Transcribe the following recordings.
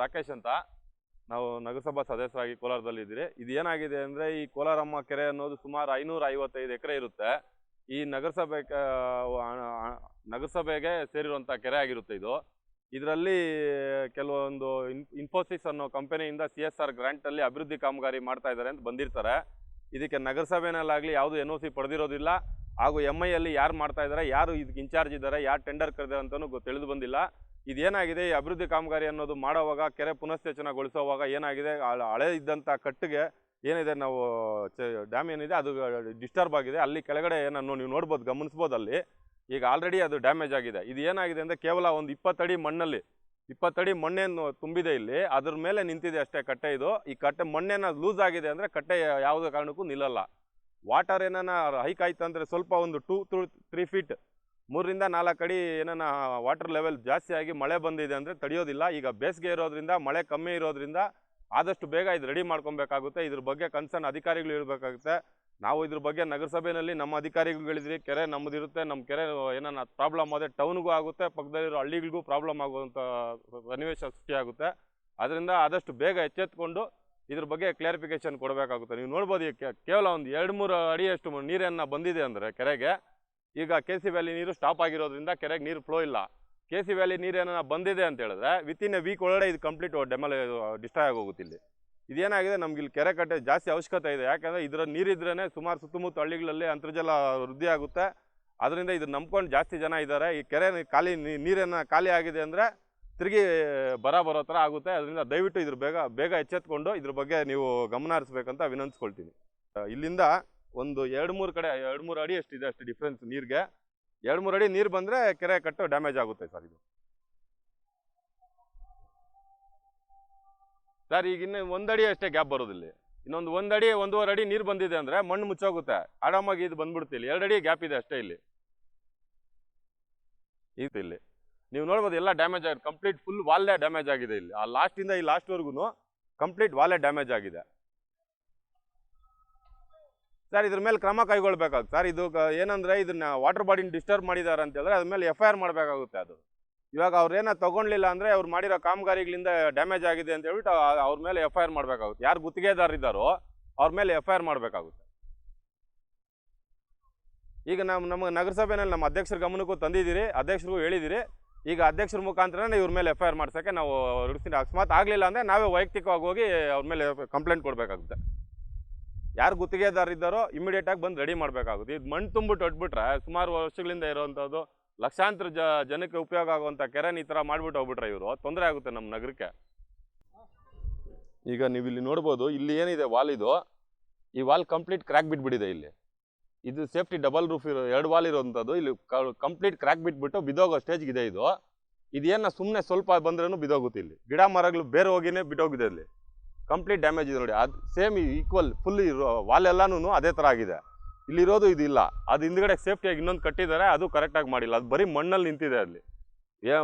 ರಾಕೇಶ್ ಅಂತ. ನಾವು ನಗರಸಭಾ ಸದಸ್ಯರಾಗಿ ಕೋಲಾರದಲ್ಲಿದ್ದೀರಿ. ಇದು ಏನಾಗಿದೆ ಅಂದರೆ, ಈ ಕೋಲಾರಮ್ಮ ಕೆರೆ ಅನ್ನೋದು ಸುಮಾರು 555 ಎಕರೆ ಇರುತ್ತೆ. ಈ ನಗರಸಭೆಗೆ ಸೇರಿರುವಂಥ ಕೆರೆ ಆಗಿರುತ್ತೆ ಇದು. ಇದರಲ್ಲಿ ಕೆಲವೊಂದು ಇನ್ಫೋಸಿಸ್ ಅನ್ನೋ ಕಂಪನಿಯಿಂದ CSR ಗ್ರಾಂಟಲ್ಲಿ ಅಭಿವೃದ್ಧಿ ಕಾಮಗಾರಿ ಮಾಡ್ತಾ ಇದ್ದಾರೆ ಅಂತ ಬಂದಿರ್ತಾರೆ. ಇದಕ್ಕೆ ನಗರಸಭೆನಲ್ಲಾಗಲಿ ಯಾವುದು NOC ಪಡೆದಿರೋದಿಲ್ಲ. ಹಾಗೂ MI ಅಲ್ಲಿ ಯಾರು ಮಾಡ್ತಾ ಇದ್ದಾರೆ, ಯಾರು ಇದಕ್ಕೆ ಇನ್ಚಾರ್ಜ್ ಇದ್ದಾರೆ, ಯಾರು ಟೆಂಡರ್ ಕರೆದಿದ್ದಾರೆ ಅಂತಲೂ ತಿಳಿದು ಬಂದಿಲ್ಲ. ಇದೇನಾಗಿದೆ, ಈ ಅಭಿವೃದ್ಧಿ ಕಾಮಗಾರಿ ಅನ್ನೋದು ಮಾಡೋವಾಗ, ಕೆರೆ ಪುನಶ್ಚೇತನಗೊಳಿಸುವಾಗ ಏನಾಗಿದೆ, ಹಳೆ ಇದ್ದಂಥ ಕಟ್ಟಿಗೆ ಏನಿದೆ, ನಾವು ಡ್ಯಾಮ್ ಏನಿದೆ ಅದು ಡಿಸ್ಟರ್ಬ್ ಆಗಿದೆ. ಅಲ್ಲಿ ಕೆಳಗಡೆ ಏನನ್ನು ನೀವು ನೋಡ್ಬೋದು, ಗಮನಿಸ್ಬೋದು. ಅಲ್ಲಿ ಈಗ ಆಲ್ರೆಡಿ ಅದು ಡ್ಯಾಮೇಜ್ ಆಗಿದೆ. ಇದು ಏನಾಗಿದೆ ಅಂದರೆ, ಕೇವಲ ಒಂದು 20 ಅಡಿ ಮಣ್ಣಲ್ಲಿ 20 ಅಡಿ ಮಣ್ಣೇನು ತುಂಬಿದೆ ಇಲ್ಲಿ, ಅದ್ರ ಮೇಲೆ ನಿಂತಿದೆ ಅಷ್ಟೇ ಕಟ್ಟೆ. ಇದು ಈ ಕಟ್ಟೆ ಮಣ್ಣೇನ ಲೂಸ್ ಆಗಿದೆ ಅಂದರೆ ಕಟ್ಟೆ ಯಾವುದೇ ಕಾರಣಕ್ಕೂ ನಿಲ್ಲಲ್ಲ. ವಾಟರ್ ಏನಾನ ಹೈಕ್ ಆಯ್ತು ಅಂದರೆ ಸ್ವಲ್ಪ ಒಂದು 2 to 3 ಫೀಟ್ 3ರಿಂದ 4 ಅಡಿ ಏನಾನ ವಾಟರ್ ಲೆವೆಲ್ ಜಾಸ್ತಿ ಆಗಿ ಮಳೆ ಬಂದಿದೆ ಅಂದರೆ ತಡೆಯೋದಿಲ್ಲ. ಈಗ ಬೇಸಿಗೆ ಇರೋದ್ರಿಂದ, ಮಳೆ ಕಮ್ಮಿ ಇರೋದ್ರಿಂದ ಆದಷ್ಟು ಬೇಗ ಇದು ರೆಡಿ ಮಾಡ್ಕೊಬೇಕಾಗುತ್ತೆ. ಇದ್ರ ಬಗ್ಗೆ ಕನ್ಸರ್ನ್ ಅಧಿಕಾರಿಗಳು ಇರಬೇಕಾಗುತ್ತೆ. ನಾವು ಇದ್ರ ಬಗ್ಗೆ ನಗರಸಭೆಯಲ್ಲಿ ನಮ್ಮ ಅಧಿಕಾರಿಗಳಿದ್ರಿ, ಕೆರೆ ನಮ್ಮದಿರುತ್ತೆ, ನಮ್ಮ ಕೆರೆ ಏನಾನ ಪ್ರಾಬ್ಲಮ್ ಆದರೆ ಟೌನ್ಗೂ ಆಗುತ್ತೆ, ಪಕ್ಕದಲ್ಲಿರೋ ಹಳ್ಳಿಗಳಿಗೂ ಪ್ರಾಬ್ಲಮ್ ಆಗುವಂಥ ಸನ್ನಿವೇಶ ಸೃಷ್ಟಿಯಾಗುತ್ತೆ. ಅದರಿಂದ ಆದಷ್ಟು ಬೇಗ ಎಚ್ಚೆತ್ಕೊಂಡು ಇದ್ರ ಬಗ್ಗೆ ಕ್ಲಾರಿಫಿಕೇಶನ್ ಕೊಡಬೇಕಾಗುತ್ತೆ. ನೀವು ನೋಡ್ಬೋದು, ಕೇವಲ ಒಂದು 2-3 ಅಡಿಯಷ್ಟು ನೀರನ್ನು ಬಂದಿದೆ ಅಂದರೆ ಕೆರೆಗೆ. ಈಗ KC ವ್ಯಾಲಿ ನೀರು ಸ್ಟಾಪ್ ಆಗಿರೋದ್ರಿಂದ ಕೆರೆಗೆ ನೀರು ಫ್ಲೋ ಇಲ್ಲ. KC ವ್ಯಾಲಿ ನೀರೇನ ಬಂದಿದೆ ಅಂತ ಹೇಳಿದ್ರೆ ವಿತಿನ್ ಎ ವೀಕ್ ಒಳಗಡೆ ಇದು ಕಂಪ್ಲೀಟ್ ಡಿಸ್ಟ್ರಾಯ್ ಆಗೋಗುತ್ತೆ. ಇಲ್ಲಿ ಇದೇನಾಗಿದೆ, ನಮ್ಗೆ ಇಲ್ಲಿ ಕೆರೆ ಕಟ್ಟೆ ಜಾಸ್ತಿ ಅವಶ್ಯಕತೆ ಇದೆ. ಯಾಕಂದರೆ ಇದರ ನೀರಿದ್ರೇ ಸುಮಾರು ಸುತ್ತಮುತ್ತ ಹಳ್ಳಿಗಳಲ್ಲಿ ಅಂತರ್ಜಲ ವೃದ್ಧಿ ಆಗುತ್ತೆ. ಅದರಿಂದ ಇದು ನಂಬ್ಕೊಂಡು ಜಾಸ್ತಿ ಜನ ಇದ್ದಾರೆ. ಈ ಕೆರೆ ನೀರನ್ನು ಖಾಲಿ ಆಗಿದೆ ಅಂದರೆ ತಿರುಗಿ ಬರೋ ಥರ ಆಗುತ್ತೆ. ಅದರಿಂದ ದಯವಿಟ್ಟು ಇದ್ರ ಬೇಗ ಎಚ್ಚೆತ್ಕೊಂಡು ಇದ್ರ ಬಗ್ಗೆ ನೀವು ಗಮನ ಹರಿಸ್ಬೇಕಂತ ವಿನಂತಿಸ್ಕೊಳ್ತೀನಿ. ಇಲ್ಲಿಂದ ಒಂದು 2-3 ಅಡಿ ಅಷ್ಟಿದೆ, ಅಷ್ಟು ಡಿಫ್ರೆನ್ಸ್ ನೀರಿಗೆ. 2-3 ಅಡಿ ನೀರು ಬಂದರೆ ಕೆರೆ ಕಟ್ಟು ಡ್ಯಾಮೇಜ್ ಆಗುತ್ತೆ ಸರ್. ಇದು ಸರ್ ಈಗ ಇನ್ನು 1 ಅಡಿ ಅಷ್ಟೇ ಗ್ಯಾಪ್ ಬರೋದಿಲ್ಲ. ಇನ್ನೊಂದು 1 ಅಡಿ 1.5 ಅಡಿ ನೀರು ಬಂದಿದೆ ಅಂದರೆ ಮಣ್ಣು ಮುಚ್ಚೋಗುತ್ತೆ, ಆರಾಮಾಗಿ ಇದು ಬಂದ್ಬಿಡುತ್ತೆ. ಇಲ್ಲಿ 2 ಅಡಿ ಗ್ಯಾಪ್ ಇದೆ ಅಷ್ಟೇ. ಇಲ್ಲಿ ನೀವು ನೋಡ್ಬೋದು, ಎಲ್ಲ ಡ್ಯಾಮೇಜ್ ಆಗಿದೆ. ಕಂಪ್ಲೀಟ್ ಫುಲ್ ವಾಲೇ ಡ್ಯಾಮೇಜ್ ಆಗಿದೆ. ಇಲ್ಲಿ ಆ ಲಾಸ್ಟಿಂದ ಈ ಲಾಸ್ಟ್ವರೆಗೂ ಕಂಪ್ಲೀಟ್ ವಾಲೇ ಡ್ಯಾಮೇಜ್ ಆಗಿದೆ ಸರ್. ಇದ್ರ ಮೇಲೆ ಕ್ರಮ ಕೈಗೊಳ್ಬೇಕಾಗುತ್ತೆ ಸರ್. ಇದು ಏನಂದರೆ, ಇದನ್ನ ವಾಟರ್ ಬಾಡಿನ ಡಿಸ್ಟರ್ಬ್ ಮಾಡಿದ್ದಾರೆ ಅಂತ ಹೇಳಿದ್ರೆ ಅದ್ರ ಮೇಲೆ FIR ಮಾಡಬೇಕಾಗುತ್ತೆ. ಅದು ಇವಾಗ ಅವ್ರೇನೋ ತೊಗೊಳ್ಲಿಲ್ಲ ಅಂದರೆ, ಅವ್ರು ಮಾಡಿರೋ ಕಾಮಗಾರಿಗಳಿಂದ ಡ್ಯಾಮೇಜ್ ಆಗಿದೆ ಅಂತ ಹೇಳ್ಬಿಟ್ಟು ಅವ್ರ ಮೇಲೆ FIR ಮಾಡಬೇಕಾಗುತ್ತೆ. ಯಾರು ಗುತ್ತಿಗೆದಾರಿದ್ದಾರೋ ಅವ್ರ ಮೇಲೆ FIR ಮಾಡಬೇಕಾಗುತ್ತೆ. ಈಗ ನಮ್ಮ ನಗರಸಭೆಯಲ್ಲಿ ನಮ್ಮ ಅಧ್ಯಕ್ಷರ ಗಮನಕ್ಕೂ ತಂದಿದ್ದೀರಿ, ಅಧ್ಯಕ್ಷರಿಗೂ ಹೇಳಿದಿರಿ. ಈಗ ಅಧ್ಯಕ್ಷರ ಮುಖಾಂತರನೇ ಇವ್ರ ಮೇಲೆ FIR ಮಾಡ್ಸೋಕ್ಕೆ ನಾವು ರೂಢಿಸ್ತೀನಿ. ಅಕಸ್ಮಾತ್ ಆಗಲಿಲ್ಲ ಅಂದರೆ ನಾವೇ ವೈಯಕ್ತಿಕವಾಗಿ ಹೋಗಿ ಅವ್ರ ಮೇಲೆ ಕಂಪ್ಲೇಂಟ್ ಕೊಡಬೇಕಾಗುತ್ತೆ. ಯಾರು ಗುತ್ತಿಗೆದಾರಿದ್ದಾರೋ ಇಮಿಡಿಯೇಟಾಗಿ ಬಂದು ರೆಡಿ ಮಾಡಬೇಕಾಗುತ್ತೆ. ಇದು ಮಣ್ಣು ತುಂಬಿಟ್ಟು ಹೊಟ್ಬಿಟ್ರೆ ಸುಮಾರು ವರ್ಷಗಳಿಂದ ಇರೋವಂಥದ್ದು ಲಕ್ಷಾಂತರ ಜನಕ್ಕೆ ಉಪಯೋಗ ಆಗುವಂಥ ಕೆರೆನ ಈ ಥರ ಮಾಡಿಬಿಟ್ಟು ಹೋಗ್ಬಿಟ್ರೆ ಇವರು ತೊಂದರೆ ಆಗುತ್ತೆ ನಮ್ಮ ನಗರಕ್ಕೆ. ಈಗ ನೀವು ಇಲ್ಲಿ ನೋಡ್ಬೋದು, ಇಲ್ಲಿ ಏನಿದೆ ವಾಲ್, ಈ ವಾಲ್ ಕಂಪ್ಲೀಟ್ ಕ್ರ್ಯಾಕ್ ಬಿಟ್ಬಿಟ್ಟಿದೆ. ಇಲ್ಲಿ ಇದು ಸೇಫ್ಟಿ ಡಬಲ್ ರೂಫ್ 2 ವಾಲ್ ಇರೋವಂಥದ್ದು. ಇಲ್ಲಿ ಕಂಪ್ಲೀಟ್ ಕ್ರ್ಯಾಕ್ ಬಿಟ್ಬಿಟ್ಟು ಬಿದ್ದೋಗೋ ಸ್ಟೇಜ್ಗಿದೆ. ಇದೇನ ಸುಮ್ಮನೆ ಸ್ವಲ್ಪ ಬಂದ್ರೂ ಬಿದ್ದೋಗುತ್ತೆ. ಇಲ್ಲಿ ಗಿಡ ಮರಗಳು ಬೇರೆ ಹೋಗಿನೇ ಬಿಟ್ಟೋಗಿದೆ. ಇಲ್ಲಿ ಕಂಪ್ಲೀಟ್ ಡ್ಯಾಮೇಜ್ ಇದೆ ನೋಡಿ. ಅದು ಸೇಮ್ ಈಕ್ವಲ್ ಫುಲ್ ವಾಲ್ ಎಲ್ಲನೂ ಅದೇ ಥರ ಆಗಿದೆ. ಇಲ್ಲಿರೋದು ಇದಿಲ್ಲ. ಅದು ಹಿಂದ್ಗಡೆ ಸೇಫ್ಟಿಯಾಗಿ ಇನ್ನೊಂದು ಕಟ್ಟಿದ್ದಾರೆ, ಅದು ಕರೆಕ್ಟಾಗಿ ಮಾಡಿಲ್ಲ. ಅದು ಬರೀ ಮಣ್ಣಲ್ಲಿ ನಿಂತಿದೆ. ಅಲ್ಲಿ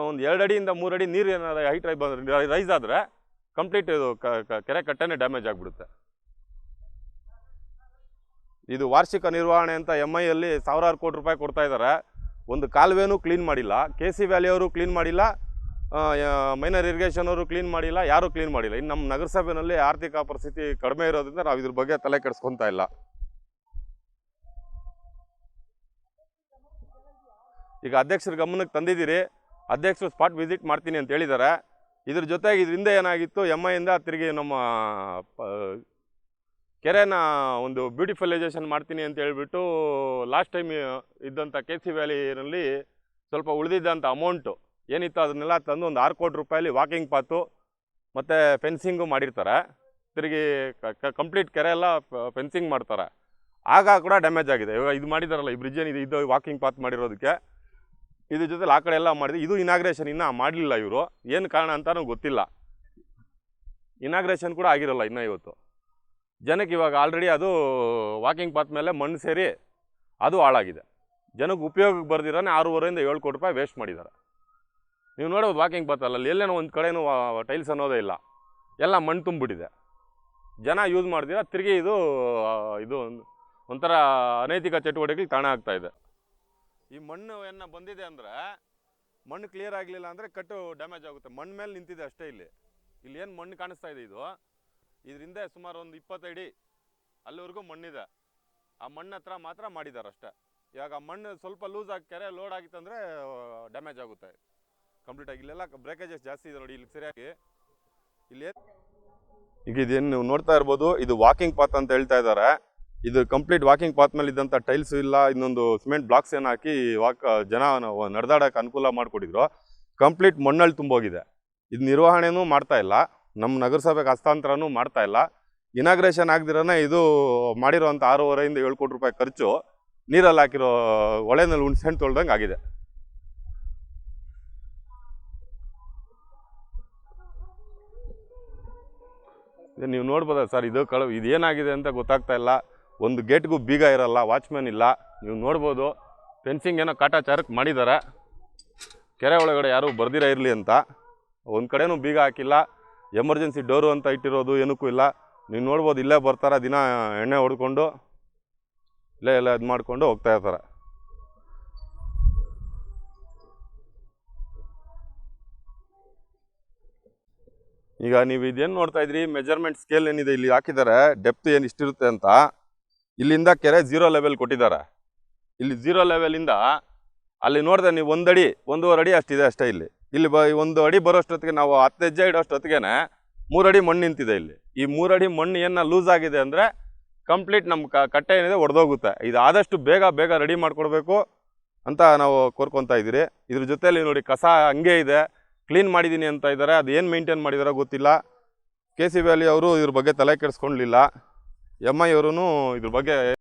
ಒಂದು 2 ಅಡಿಯಿಂದ 3 ಅಡಿ ನೀರು ಏನಾದ್ರು ಹೈಟ್ ರೈಸ್ ಆದರೆ ಕಂಪ್ಲೀಟ್ ಇದು ಕೆರೆ ಕಟ್ಟೆನೇ ಡ್ಯಾಮೇಜ್ ಆಗಿಬಿಡುತ್ತೆ. ಇದು ವಾರ್ಷಿಕ ನಿರ್ವಹಣೆ ಅಂತ MI ಅಲ್ಲಿ ಸಾವಿರಾರು ಕೋಟಿ ರೂಪಾಯಿ ಕೊಡ್ತಾ ಇದ್ದಾರೆ. ಒಂದು ಕಾಲುವೆನೂ ಕ್ಲೀನ್ ಮಾಡಿಲ್ಲ, KC ವ್ಯಾಲಿಯವರು ಕ್ಲೀನ್ ಮಾಡಿಲ್ಲ, ಮೈನರ್ ಇರಿಗೇಷನ್ ಅವರು ಕ್ಲೀನ್ ಮಾಡಿಲ್ಲ, ಯಾರೂ ಕ್ಲೀನ್ ಮಾಡಿಲ್ಲ. ಇನ್ನು ನಮ್ಮ ನಗರಸಭೆಯಲ್ಲಿ ಆರ್ಥಿಕ ಪರಿಸ್ಥಿತಿ ಕಡಿಮೆ ಇರೋದ್ರಿಂದ ನಾವು ಇದ್ರ ಬಗ್ಗೆ ತಲೆ ಕೆಡಿಸ್ಕೊತಾ ಇಲ್ಲ. ಈಗ ಅಧ್ಯಕ್ಷರ ಗಮನಕ್ಕೆ ತಂದಿದ್ದೀರಿ, ಅಧ್ಯಕ್ಷರು ಸ್ಪಾಟ್ ವಿಸಿಟ್ ಮಾಡ್ತೀನಿ ಅಂತ ಹೇಳಿದ್ದಾರೆ. ಇದ್ರ ಜೊತೆಗೆ ಇದರಿಂದ ಏನಾಗಿತ್ತು, MIಯಿಂದ ತಿರುಗಿ ನಮ್ಮ ಕೆರೆನ ಒಂದು ಬ್ಯೂಟಿಫುಲೈಸೇಷನ್ ಮಾಡ್ತೀನಿ ಅಂತ ಹೇಳ್ಬಿಟ್ಟು ಲಾಸ್ಟ್ ಟೈಮ್ ಇದ್ದಂಥ KC ವ್ಯಾಲಿನಲ್ಲಿ ಸ್ವಲ್ಪ ಉಳಿದಿದ್ದಂಥ ಅಮೌಂಟು ಏನಿತ್ತು ಅದನ್ನೆಲ್ಲ ತಂದು ಒಂದು 6 ಕೋಟಿ ರೂಪಾಯಲ್ಲಿ ವಾಕಿಂಗ್ ಪಾತು ಮತ್ತು ಫೆನ್ಸಿಂಗು ಮಾಡಿರ್ತಾರೆ. ತಿರುಗಿ ಕಂಪ್ಲೀಟ್ ಕೆರೆ ಎಲ್ಲ ಫೆನ್ಸಿಂಗ್ ಮಾಡ್ತಾರೆ. ಆಗ ಕೂಡ ಡ್ಯಾಮೇಜ್ ಆಗಿದೆ. ಇವಾಗ ಇದು ಮಾಡಿದಾರಲ್ಲ, ಈ ಬ್ರಿಡ್ಜ್ ಏನಿದೆ, ಇದು ವಾಕಿಂಗ್ ಪಾತ್ ಮಾಡಿರೋದಕ್ಕೆ ಇದ್ರ ಜೊತೆಲಿ ಆ ಕಡೆ ಎಲ್ಲ ಮಾಡಿದೆ. ಇದು ಇನಾಗ್ರೇಷನ್ ಇನ್ನೂ ಮಾಡಲಿಲ್ಲ ಇವರು, ಏನು ಕಾರಣ ಅಂತಲೂ ಗೊತ್ತಿಲ್ಲ. ಇನಾಗ್ರೇಷನ್ ಕೂಡ ಆಗಿರೋಲ್ಲ ಇನ್ನೂ ಇವತ್ತು. ಜನಕ್ಕೆ ಇವಾಗ ಆಲ್ರೆಡಿ ಅದು ವಾಕಿಂಗ್ ಪಾತ್ ಮೇಲೆ ಮಣ್ಣು ಸೇರಿ ಅದು ಹಾಳಾಗಿದೆ. ಜನಕ್ಕೆ ಉಪಯೋಗಕ್ಕೆ ಬರ್ದಿರಾನೆ 6.5ರಿಂದ 7 ಕೋಟಿ ರೂಪಾಯಿ ವೇಸ್ಟ್ ಮಾಡಿದ್ದಾರೆ. ನೀವು ನೋಡೋದು ವಾಕಿಂಗ್ ಪಾತ್ ಅಲ್ಲಿ ಎಲ್ಲೇನೋ ಒಂದು ಕಡೆನೂ ಟೈಲ್ಸ್ ಅನ್ನೋದೇ ಇಲ್ಲ, ಎಲ್ಲ ಮಣ್ಣು ತುಂಬಿಬಿಟ್ಟಿದೆ. ಜನ ಯೂಸ್ ಮಾಡ್ದಿರ ತಿರುಗಿ ಇದು ಒಂಥರ ಅನೈತಿಕ ಚಟುವಟಿಕೆಗೆ ತಾಣ ಆಗ್ತಾಯಿದೆ. ಈ ಮಣ್ಣು ಏನು ಬಂದಿದೆ ಅಂದರೆ, ಮಣ್ಣು ಕ್ಲಿಯರ್ ಆಗಲಿಲ್ಲ ಅಂದರೆ ಕಟ್ಟು ಡ್ಯಾಮೇಜ್ ಆಗುತ್ತೆ. ಮಣ್ಣು ಮೇಲೆ ನಿಂತಿದೆ ಅಷ್ಟೇ. ಇಲ್ಲಿ ಇಲ್ಲಿ ಏನು ಮಣ್ಣು ಕಾಣಿಸ್ತಾ ಇದೆ ಇದರಿಂದ ಸುಮಾರು ಒಂದು 20 ಅಡಿ ಅಲ್ಲಿವರೆಗೂ ಮಣ್ಣಿದೆ. ಆ ಮಣ್ಣು ಹತ್ರ ಮಾತ್ರ ಮಾಡಿದ್ದಾರೆ ಅಷ್ಟೇ. ಇವಾಗ ಆ ಮಣ್ಣು ಸ್ವಲ್ಪ ಲೂಸ್ ಆಗಿ ಕೆರೆ ಲೋಡ್ ಆಗಿತ್ತಂದರೆ ಡ್ಯಾಮೇಜ್ ಆಗುತ್ತೆ ಕಂಪ್ಲೀಟಾಗಿ. ಇಲ್ಲೆಲ್ಲ ಬ್ರೇಕೇಜಸ್ ಜಾಸ್ತಿ ಇದೆ ನೋಡಿ ಇಲ್ಲಿ ಸರಿಯಾಗಿ. ಇಲ್ಲಿ ಈಗ ಇದೇನು ನೀವು ನೋಡ್ತಾ ಇರ್ಬೋದು, ಇದು ವಾಕಿಂಗ್ ಪಾತ್ ಅಂತ ಹೇಳ್ತಾ ಇದ್ದಾರೆ. ಇದು ಕಂಪ್ಲೀಟ್ ವಾಕಿಂಗ್ ಪಾತ್ ಮೇಲೆ ಇದ್ದಂಥ ಟೈಲ್ಸ್ ಇಲ್ಲ, ಇನ್ನೊಂದು ಸಿಮೆಂಟ್ ಬ್ಲಾಕ್ಸ್ ಏನು ಹಾಕಿ ಜನ ನಡೆದಾಡೋಕೆ ಅನುಕೂಲ ಮಾಡಿಕೊಟ್ಟಿದ್ರು. ಕಂಪ್ಲೀಟ್ ಮಣ್ಣಲ್ಲಿ ತುಂಬೋಗಿದೆ. ಇದು ನಿರ್ವಹಣೆನೂ ಮಾಡ್ತಾ ಇಲ್ಲ, ನಮ್ಮ ನಗರಸಭೆಗೆ ಹಸ್ತಾಂತರನೂ ಮಾಡ್ತಾ ಇಲ್ಲ. ಇನಾಗ್ರೇಷನ್ ಆಗದಿರೋನೇ ಇದು ಮಾಡಿರೋಂಥ 6.5 7 ಕೋಟಿ ರೂಪಾಯಿ ಖರ್ಚು ನೀರಲ್ಲಿ ಹಾಕಿರೋ ಹೊಳೆನಲ್ಲಿ ಹುಣ್ಸೆಹಣ್ಣು ತೊಳ್ದಂಗೆ ಆಗಿದೆ. ನೀವು ನೋಡ್ಬೋದ ಸರ್, ಇದೇನಾಗಿದೆ ಅಂತ ಗೊತ್ತಾಗ್ತಾ ಇಲ್ಲ. ಒಂದು ಗೇಟ್ಗೂ ಬೀಗ ಇರಲ್ಲ, ವಾಚ್ಮ್ಯಾನ್ ಇಲ್ಲ. ನೀವು ನೋಡ್ಬೋದು ಫೆನ್ಸಿಂಗ್ ಏನೋ ಕಾಟಾಚಾರಕ್ಕೆ ಮಾಡಿದ್ದಾರೆ, ಕೆರೆ ಒಳಗಡೆ ಯಾರೂ ಬರ್ದಿರ ಇರಲಿ ಅಂತ. ಒಂದು ಕಡೆನೂ ಬೀಗ ಹಾಕಿಲ್ಲ, ಎಮರ್ಜೆನ್ಸಿ ಡೋರು ಅಂತ ಇಟ್ಟಿರೋದು ಏನಕ್ಕೂ ಇಲ್ಲ. ನೀವು ನೋಡ್ಬೋದು ಇಲ್ಲೇ ಬರ್ತಾರೆ, ದಿನ ಎಣ್ಣೆ ಹೊಡ್ಕೊಂಡು ಇಲ್ಲೇ ಎಲ್ಲ ಇದು ಮಾಡಿಕೊಂಡು ಹೋಗ್ತಾ ಇರ್ತಾರೆ. ಈಗ ನೀವು ಇದೇನು ನೋಡ್ತಾ ಇದ್ರಿ, ಮೆಜರ್ಮೆಂಟ್ ಸ್ಕೇಲ್ ಏನಿದೆ ಇಲ್ಲಿ ಹಾಕಿದ್ದಾರೆ, ಡೆಪ್ತ್ ಏನು ಇಷ್ಟಿರುತ್ತೆ ಅಂತ. ಇಲ್ಲಿಂದ ಕೆರೆ 0 ಲೆವೆಲ್ ಕೊಟ್ಟಿದ್ದಾರೆ. ಇಲ್ಲಿ 0 ಲೆವೆಲಿಂದ ಅಲ್ಲಿ ನೋಡಿದ್ರೆ ನೀವು 1 ಅಡಿ 1.5 ಅಡಿ ಅಷ್ಟಿದೆ ಅಷ್ಟೇ. ಇಲ್ಲಿ 1 ಅಡಿ ಬರೋಷ್ಟೊತ್ತಿಗೆ ನಾವು 10 ಹೆಜ್ಜೆ ಇಡೋಷ್ಟೊತ್ತಿಗೆ 3 ಅಡಿ ಮಣ್ಣು ನಿಂತಿದೆ. ಇಲ್ಲಿ ಈ 3 ಅಡಿ ಮಣ್ಣು ಏನು ಲೂಸ್ ಆಗಿದೆ ಅಂದರೆ ಕಂಪ್ಲೀಟ್ ನಮ್ಮ ಕಟ್ಟೆ ಏನಿದೆ ಒಡೆದೋಗುತ್ತೆ. ಇದು ಆದಷ್ಟು ಬೇಗ ರೆಡಿ ಮಾಡಿಕೊಡ್ಬೇಕು ಅಂತ ನಾವು ಕೋರ್ಕೊತಾ ಇದ್ದೀರಿ. ಇದ್ರ ಜೊತೆಯಲ್ಲಿ ನೋಡಿ ಕಸ ಹಂಗೆ ಇದೆ, ಕ್ಲೀನ್ ಮಾಡಿದ್ದೀನಿ ಅಂತ ಇದ್ದಾರೆ. ಅದು ಏನು ಮೇಂಟೈನ್ ಮಾಡಿದಾರೋ ಗೊತ್ತಿಲ್ಲ. KCB ಅವರು ಇದ್ರ ಬಗ್ಗೆ ತಲೆ ಕೆಡಿಸ್ಕೊಳ್ಳಲಿಲ್ಲ. MI ಅವರೂ ಇದ್ರ ಬಗ್ಗೆ